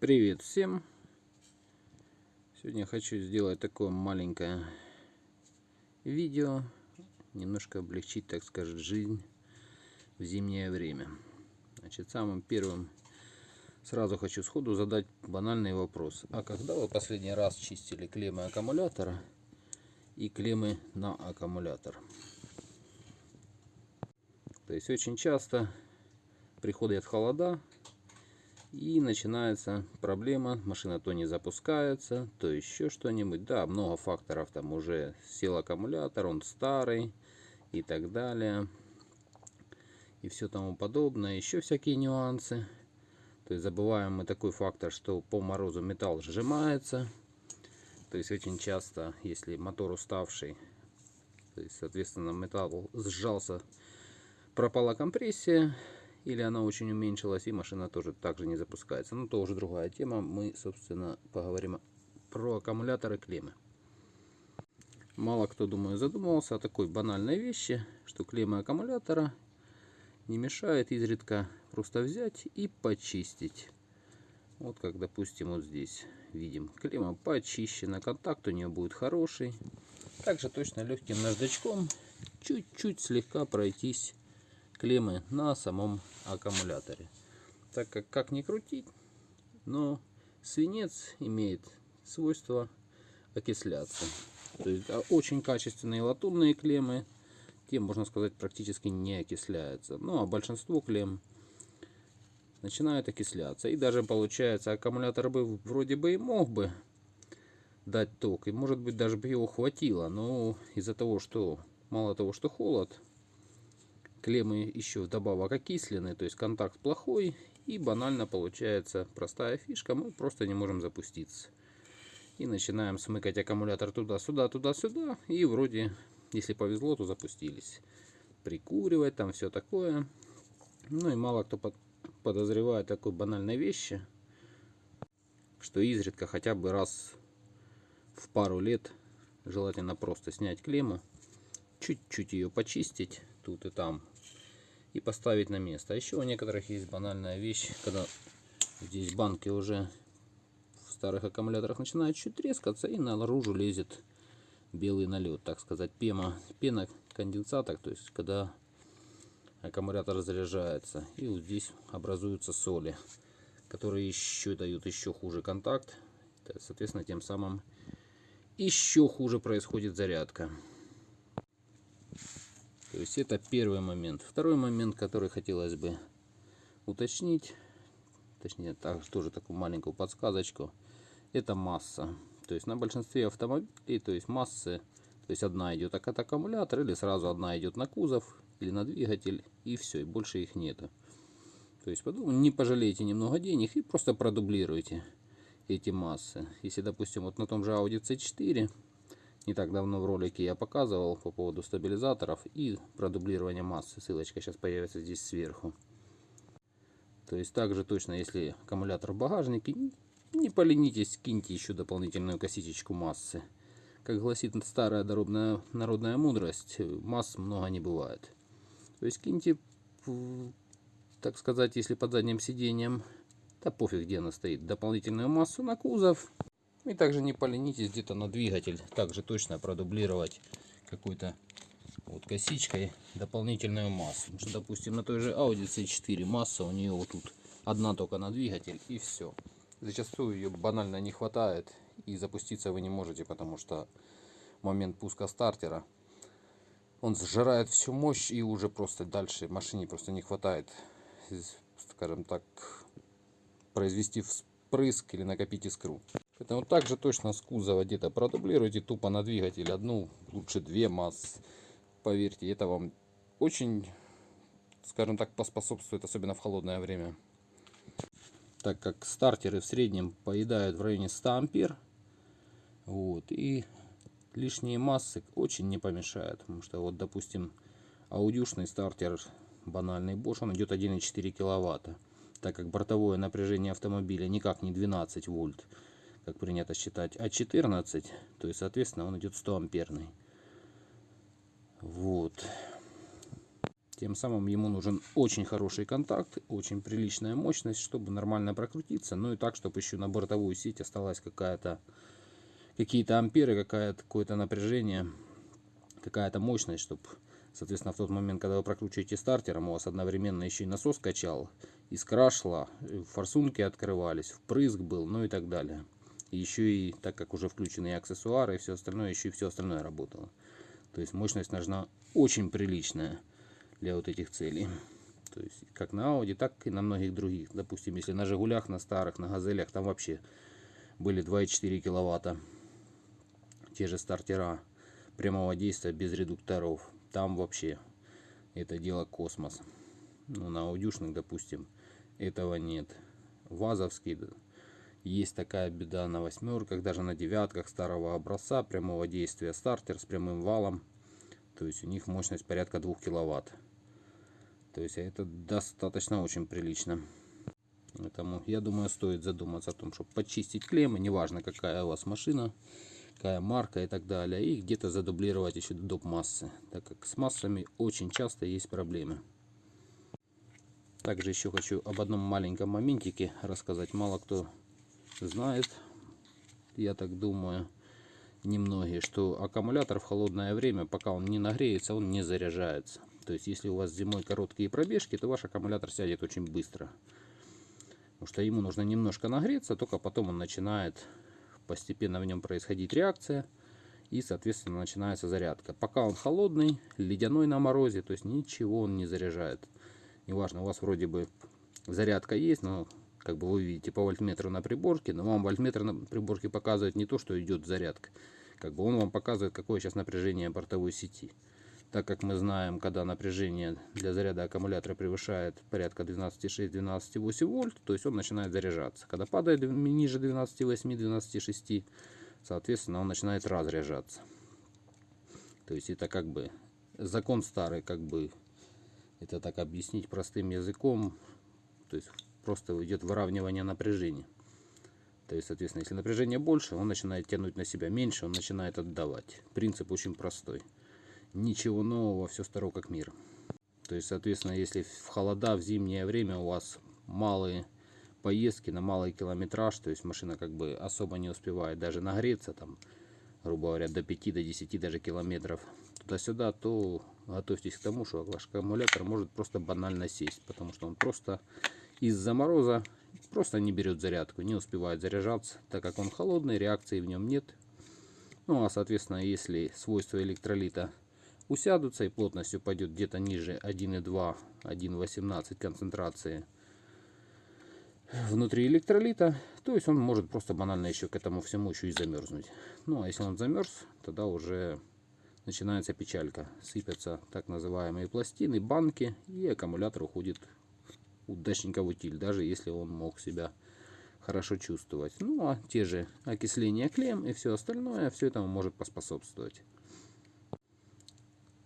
Привет всем! Сегодня я хочу сделать такое маленькое видео, немножко облегчить, так сказать, жизнь в зимнее время. Значит, самым первым сразу хочу сходу задать банальный вопрос. А когда вы последний раз чистили клеммы аккумулятора и клеммы на аккумулятор? То есть очень часто приходят холода, и начинается проблема, машина то не запускается, то еще что-нибудь. Да, много факторов, там уже сел аккумулятор, он старый и так далее. И все тому подобное, еще всякие нюансы. То есть забываем мы такой фактор, что по морозу металл сжимается. То есть очень часто, если мотор уставший, то есть соответственно металл сжался, пропала компрессия. Или она очень уменьшилась, и машина тоже также не запускается. Но то уже другая тема. Мы, собственно, поговорим про аккумуляторы клеммы. Мало кто, думаю, задумывался о такой банальной вещи, что клеммы аккумулятора не мешает изредка просто взять и почистить. Вот как, допустим, вот здесь видим. Клемма почищена, контакт у нее будет хороший. Также точно легким наждачком чуть-чуть слегка пройтись клеммы на самом аккумуляторе, так как ни крутить, но свинец имеет свойство окисляться. То есть очень качественные латунные клеммы, те, можно сказать, практически не окисляются. Ну а большинство клемм начинают окисляться, и даже получается, аккумулятор бы вроде бы и мог бы дать ток, и может быть даже бы его хватило, но из-за того, что мало того, что холод, клеммы еще вдобавок окислены, то есть контакт плохой, и банально получается простая фишка, мы просто не можем запуститься. И начинаем смыкать аккумулятор туда-сюда, туда-сюда, и вроде, если повезло, то запустились. Прикуривать, там все такое. Ну и мало кто подозревает такой банальной вещи, что изредка хотя бы раз в пару лет желательно просто снять клемму, чуть-чуть ее почистить тут и там, и поставить на место. А еще у некоторых есть банальная вещь, когда здесь банки уже в старых аккумуляторах начинают чуть трескаться, и наружу лезет белый налет, так сказать, пена конденсатор, то есть когда аккумулятор заряжается, и вот здесь образуются соли, которые еще дают еще хуже контакт, соответственно тем самым еще хуже происходит зарядка. То есть это первый момент. Второй момент, который хотелось бы уточнить, точнее тоже такую маленькую подсказочку, это масса. То есть на большинстве автомобилей, то есть массы, то есть одна идет от аккумулятора, или сразу одна идет на кузов или на двигатель, и все, и больше их нету. То есть не пожалейте немного денег и просто продублируйте эти массы. Если, допустим, вот на том же Audi C4 не так давно в ролике я показывал по поводу стабилизаторов и продублирования массы. Ссылочка сейчас появится здесь сверху. То есть также точно, если аккумулятор в багажнике, не поленитесь, киньте еще дополнительную косичку массы. Как гласит старая народная мудрость, масс много не бывает. То есть киньте, так сказать, если под задним сиденьем, да пофиг где она стоит, дополнительную массу на кузов. И также не поленитесь где-то на двигатель также точно продублировать какой-то вот косичкой дополнительную массу. Потому что, допустим, на той же Audi C4 масса у нее вот тут одна только на двигатель, и все. Зачастую ее банально не хватает, и запуститься вы не можете, потому что в момент пуска стартера он сжирает всю мощь, и уже просто дальше машине просто не хватает, скажем так, произвести впрыск или накопить искру. Поэтому также точно с кузова где-то продублируйте тупо на двигатель одну, лучше две массы. Поверьте, это вам очень, скажем так, поспособствует, особенно в холодное время. Так как стартеры в среднем поедают в районе 100 ампер. Вот, и лишние массы очень не помешают. Потому что вот, допустим, аудиушный стартер, банальный Bosch, он идет 1,4 киловатта. Так как бортовое напряжение автомобиля никак не 12 вольт, как принято считать, а 14, то есть, соответственно, он идет 100 амперный. Вот. Тем самым ему нужен очень хороший контакт, очень приличная мощность, чтобы нормально прокрутиться. Ну и так, чтобы еще на бортовую сеть осталась какие-то амперы, какое-то напряжение, какая-то мощность, чтобы, соответственно, в тот момент, когда вы прокручиваете стартером, у вас одновременно еще и насос качал, искра шла, форсунки открывались, впрыск был, ну и так далее. И еще и, так как уже включены и аксессуары, и все остальное, еще и все остальное работало. То есть мощность нужна очень приличная для вот этих целей. То есть как на Audi, так и на многих других. Допустим, если на Жигулях, на старых, на Газелях, там вообще были 2,4 киловатта. Те же стартера прямого действия без редукторов. Там вообще это дело космос. Ну, на аудюшных, допустим, этого нет. ВАЗовский, есть такая беда на восьмерках, даже на девятках старого образца прямого действия стартер с прямым валом. То есть у них мощность порядка 2 киловатт. То есть это достаточно очень прилично. Поэтому я думаю, стоит задуматься о том, чтобы почистить клеммы, неважно какая у вас машина, какая марка и так далее, и где-то задублировать еще доп. Массы, так как с массами очень часто есть проблемы. Также еще хочу об одном маленьком моментике рассказать. Мало кто знает, я так думаю, немногие, что аккумулятор в холодное время, пока он не нагреется, он не заряжается. То есть если у вас зимой короткие пробежки, то ваш аккумулятор сядет очень быстро. Потому что ему нужно немножко нагреться, только потом он начинает постепенно в нем происходить реакция. И, соответственно, начинается зарядка. Пока он холодный, ледяной на морозе, то есть ничего он не заряжает. Неважно, у вас вроде бы зарядка есть, но как бы вы видите по вольтметру на приборке, но вам вольтметр на приборке показывает не то, что идет зарядка. Как бы он вам показывает, какое сейчас напряжение бортовой сети. Так как мы знаем, когда напряжение для заряда аккумулятора превышает порядка 12,6-12,8 вольт, то есть он начинает заряжаться. Когда падает ниже 12,8-12,6, соответственно, он начинает разряжаться. То есть это как бы закон старый, как бы это так объяснить простым языком. То есть просто идет выравнивание напряжения. То есть, соответственно, если напряжение больше, он начинает тянуть на себя, меньше он начинает отдавать. Принцип очень простой. Ничего нового, все старо как мир. То есть, соответственно, если в холода, в зимнее время у вас малые поездки на малый километраж, то есть машина как бы особо не успевает даже нагреться, там, грубо говоря, до 5-10 даже километров туда-сюда, то готовьтесь к тому, что ваш аккумулятор может просто банально сесть, потому что он просто из-за мороза просто не берет зарядку, не успевает заряжаться, так как он холодный, реакции в нем нет. Ну а соответственно, если свойства электролита усядутся и плотность упадет где-то ниже 1,2-1,18 концентрации внутри электролита, то есть он может просто банально еще к этому всему еще и замерзнуть. Ну а если он замерз, тогда уже начинается печалька. Сыпятся так называемые пластины, банки, и аккумулятор уходит удачненько в утиль, даже если он мог себя хорошо чувствовать. Ну а те же окисления клемм и все остальное, все этому может поспособствовать.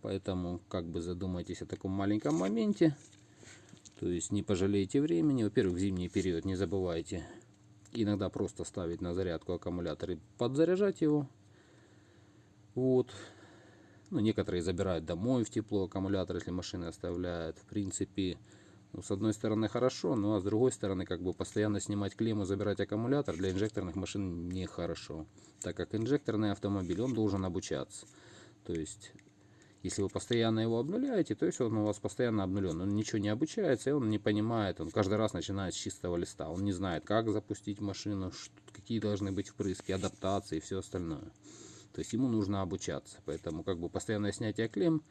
Поэтому как бы задумайтесь о таком маленьком моменте. То есть не пожалейте времени. Во-первых, в зимний период не забывайте иногда просто ставить на зарядку аккумулятор и подзаряжать его. Вот. Ну, некоторые забирают домой в тепло аккумулятор, если машины оставляют. В принципе, ну, с одной стороны хорошо, ну а с другой стороны, как бы постоянно снимать клемму, забирать аккумулятор для инжекторных машин нехорошо. Так как инжекторный автомобиль, он должен обучаться. То есть если вы постоянно его обнуляете, то есть он у вас постоянно обнулен. Он ничего не обучается, и он не понимает. Он каждый раз начинает с чистого листа. Он не знает, как запустить машину, какие должны быть впрыски, адаптации и все остальное. То есть ему нужно обучаться. Поэтому как бы постоянное снятие клемм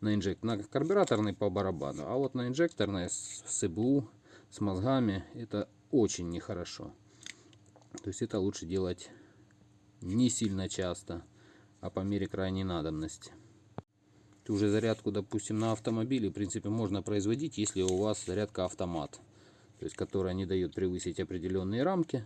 на карбюраторный по барабану. А вот на инжекторной с ИБУ, с мозгами, это очень нехорошо. То есть это лучше делать не сильно часто, а по мере крайней надобности. Ту же зарядку, допустим, на автомобиле, в принципе, можно производить, если у вас зарядка автомат, то есть которая не дает превысить определенные рамки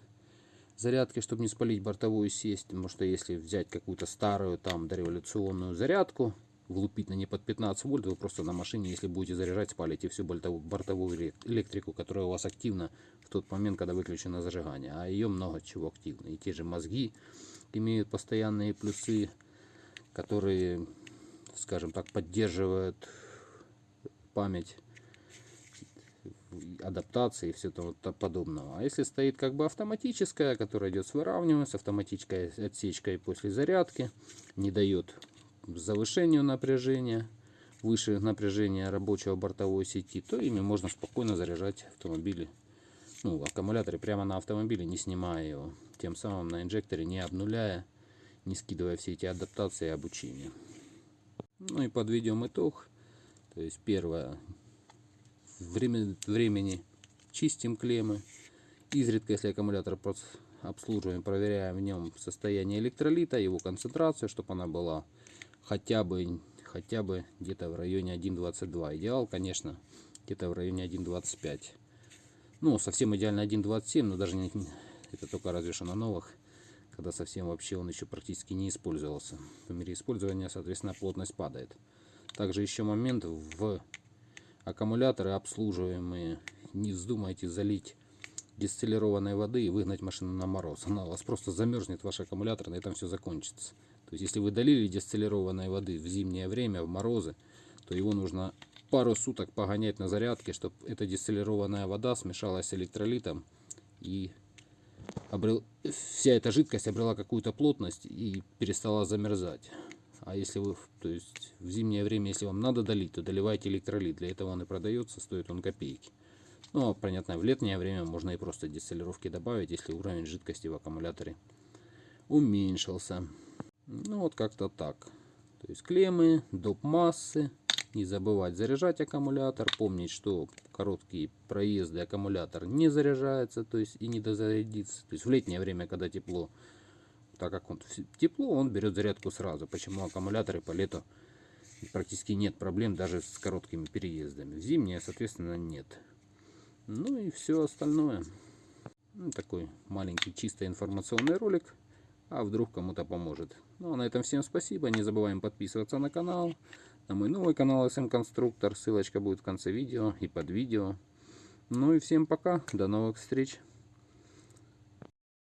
зарядки, чтобы не спалить бортовую сеть. Потому что если взять какую-то старую там дореволюционную зарядку, влупить на ней под 15 вольт, вы просто на машине, если будете заряжать, спалите всю бортовую электрику, которая у вас активна в тот момент, когда выключено зажигание. А ее много чего активно. И те же мозги имеют постоянные плюсы, которые, скажем так, поддерживают память, адаптации и все тому подобного. А если стоит как бы автоматическая, которая идет с выравниванием, с автоматической отсечкой после зарядки, не дает завышению напряжения, выше напряжения рабочего бортовой сети, то ими можно спокойно заряжать автомобили, ну, аккумуляторы прямо на автомобиле, не снимая его, тем самым на инжекторе не обнуляя, не скидывая все эти адаптации и обучение. Ну и подведем итог. То есть первое, времени чистим клеммы. Изредка, если аккумулятор обслуживаем, проверяем в нем состояние электролита, его концентрацию, чтобы она была хотя бы где-то в районе 1,22. Идеал, конечно, где-то в районе 1,25. Ну, совсем идеально 1,27, но даже это только разве что на новых, когда совсем вообще он еще практически не использовался. По мере использования, соответственно, плотность падает. Также еще момент: в аккумуляторы обслуживаемые, не вздумайте залить дистиллированной воды и выгнать машину на мороз. Она у вас просто замерзнет, ваш аккумулятор, на этом все закончится. То есть, если вы долили дистиллированной воды в зимнее время, в морозы, то его нужно пару суток погонять на зарядке, чтобы эта дистиллированная вода смешалась с электролитом и вся эта жидкость обрела какую-то плотность и перестала замерзать. А если вы, то есть в зимнее время, если вам надо долить, то доливайте электролит. Для этого он и продается, стоит он копейки. Ну, а понятно, в летнее время можно и просто дистиллировки добавить, если уровень жидкости в аккумуляторе уменьшился. Ну, вот как-то так. То есть клеммы, доп. Массы. Не забывать заряжать аккумулятор. Помнить, что короткие проезды аккумулятор не заряжается, то есть и не дозарядится. То есть в летнее время, когда тепло, так как тепло, он берет зарядку сразу. Почему аккумуляторы по лету практически нет проблем даже с короткими переездами. В зимнее, соответственно, нет. Ну и все остальное. Ну, такой маленький чисто информационный ролик. А вдруг кому-то поможет. Ну а на этом всем спасибо. Не забываем подписываться на канал. На мой новый канал SM Конструктор. Ссылочка будет в конце видео и под видео. Ну и всем пока. До новых встреч.